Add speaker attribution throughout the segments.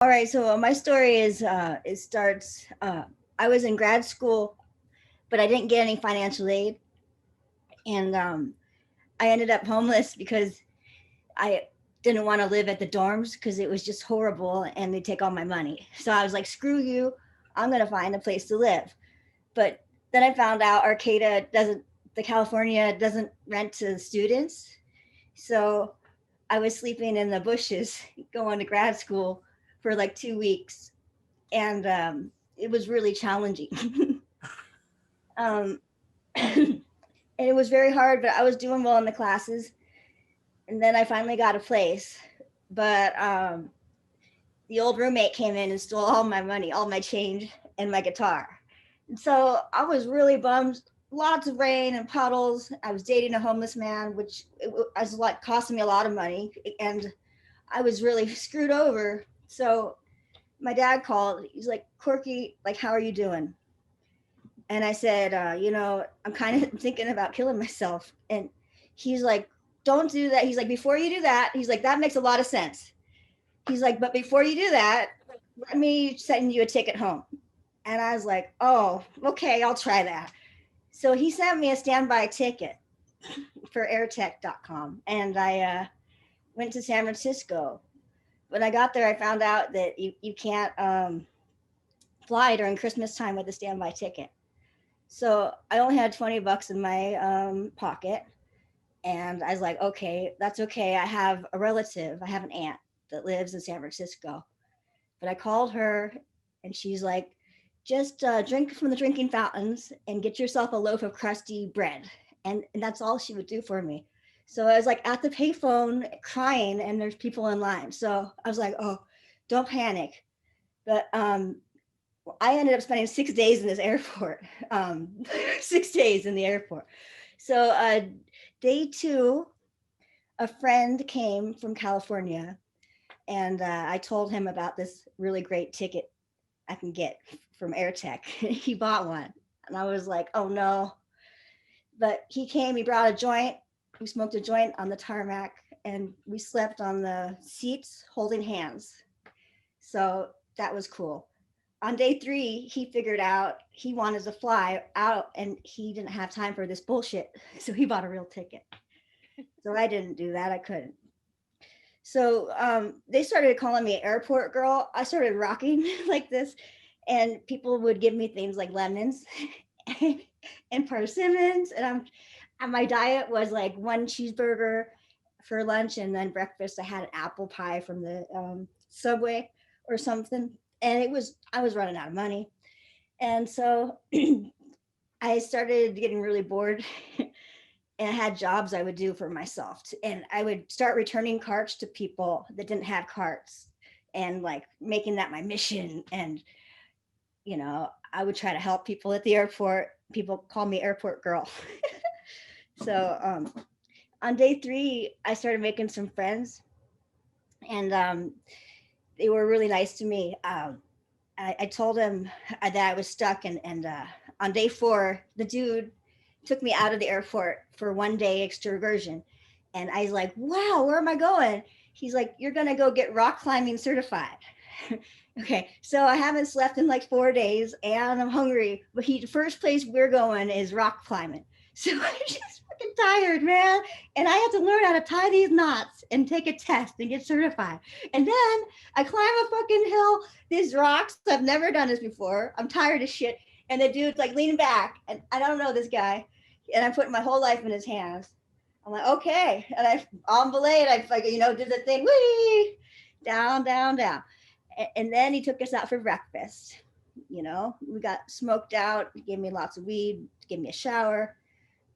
Speaker 1: All right, so my story is it starts. I was in grad school, but I didn't get any financial aid, and I ended up homeless because I didn't want to live at the dorms because it was just horrible and they take all my money. So I was like, screw you, I'm gonna find a place to live. But then I found out Arcata doesn't, the California doesn't rent to students, so I was sleeping in the bushes going to grad school for like 2 weeks, and it was really challenging. um, and it was very hard, but I was doing well in the classes. And then I finally got a place, but the old roommate came in and stole all my money, all my change, and my guitar. And so I was really bummed. Lots of rain and puddles. I was dating a homeless man, which was like costing me a lot of money, and I was really screwed over. So my dad called. He's like, "Corky, like, how are you doing?" And I said, I'm kind of thinking about killing myself. And he's like, don't do that. He's like, before you do that, he's like, that makes a lot of sense. He's like, but before you do that, let me send you a ticket home. And I was like, oh, okay, I'll try that. So he sent me a standby ticket for airtech.com. And I went to San Francisco. When I got there, I found out that you can't fly during Christmas time with a standby ticket. So I only had 20 bucks in my pocket. And I was like, okay, that's okay. I have a relative, I have an aunt that lives in San Francisco. But I called her and she's like, just drink from the drinking fountains and get yourself a loaf of crusty bread. And that's all she would do for me. So I was like at the payphone crying and there's people in line. So I was like, oh, don't panic. But I ended up spending 6 days in this airport, 6 days in the airport. So day two, a friend came from California, and I told him about this really great ticket I can get from AirTech. He bought one, and I was like, "Oh no!" But he came. He brought a joint. We smoked a joint on the tarmac, and we slept on the seats holding hands. So that was cool. On day three, he figured out he wanted to fly out, and he didn't have time for this bullshit. So he bought a real ticket. So I didn't do that. I couldn't. So they started calling me airport girl. I started rocking like this, and people would give me things like lemons and persimmons. And my diet was like one cheeseburger for lunch, and then breakfast I had an apple pie from the Subway or something. And I was running out of money, and so I started getting really bored. And I had jobs I would do for myself. And I would start returning carts to people that didn't have carts and like making that my mission. And, I would try to help people at the airport. People call me airport girl. So on day three, I started making some friends, and they were really nice to me. I told them that I was stuck, and on day four, the dude took me out of the airport for 1 day excursion. And I was like, wow, where am I going? He's like, you're going to go get rock climbing certified. Okay, so I haven't slept in like 4 days and I'm hungry. But the first place we're going is rock climbing. So I'm just fucking tired, man. And I have to learn how to tie these knots and take a test and get certified. And then I climb a fucking hill, these rocks. I've never done this before. I'm tired of shit. And the dude's like leaning back, and I don't know this guy, and I'm putting my whole life in his hands. I'm like, okay, and I on belay, and I like did the thing, wee, down, down, down, and then he took us out for breakfast. We got smoked out. He gave me lots of weed, gave me a shower.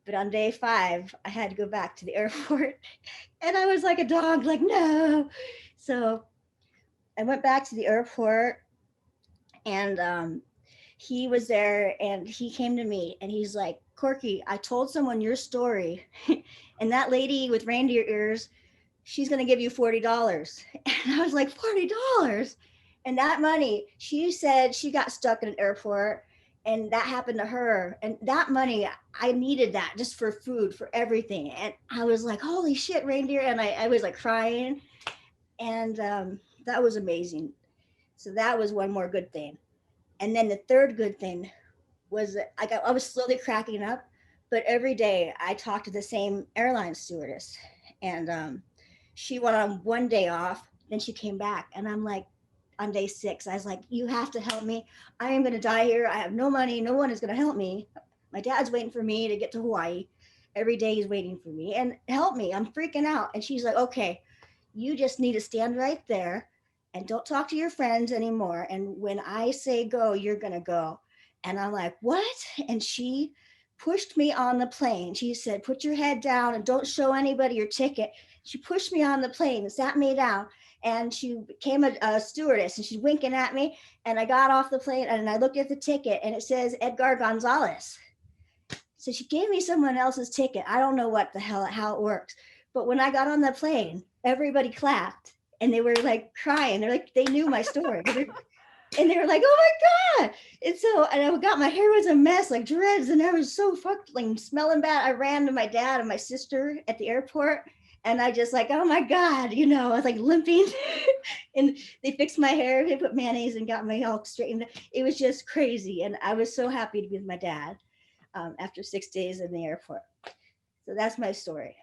Speaker 1: But on day five, I had to go back to the airport, and I was like a dog, like no. So I went back to the airport, and he was there and he came to me and he's like, Corky, I told someone your story and that lady with reindeer ears, she's going to give you $40. And I was like, $40? And that money, she said she got stuck in an airport and that happened to her. And that money, I needed that just for food, for everything. And I was like, holy shit, reindeer. And I was like crying. And that was amazing. So that was one more good thing. And then the third good thing was that I was slowly cracking up, but every day I talked to the same airline stewardess, and she went on one day off, then she came back, and I'm like, on day 6, I was like, you have to help me. I am going to die here. I have no money. No one is going to help me. My dad's waiting for me to get to Hawaii. Every day he's waiting for me and help me. I'm freaking out. And she's like, okay, you just need to stand right there and don't talk to your friends anymore. And when I say go, you're going to go. And I'm like, what? And she pushed me on the plane. She said, put your head down and don't show anybody your ticket. She pushed me on the plane and sat me down. And she became a stewardess and she's winking at me. And I got off the plane and I looked at the ticket and it says Edgar Gonzalez. So she gave me someone else's ticket. I don't know what the hell, how it works. But when I got on the plane, everybody clapped and they were like crying. They're like, they knew my story. And they were like, "Oh my god!" And so, and I got my hair was a mess, like dreads, and I was so fucked, like smelling bad. I ran to my dad and my sister at the airport, and I just like, "Oh my god!" I was like limping, and they fixed my hair, they put mayonnaise and got my all straightened. It was just crazy, and I was so happy to be with my dad after 6 days in the airport. So that's my story.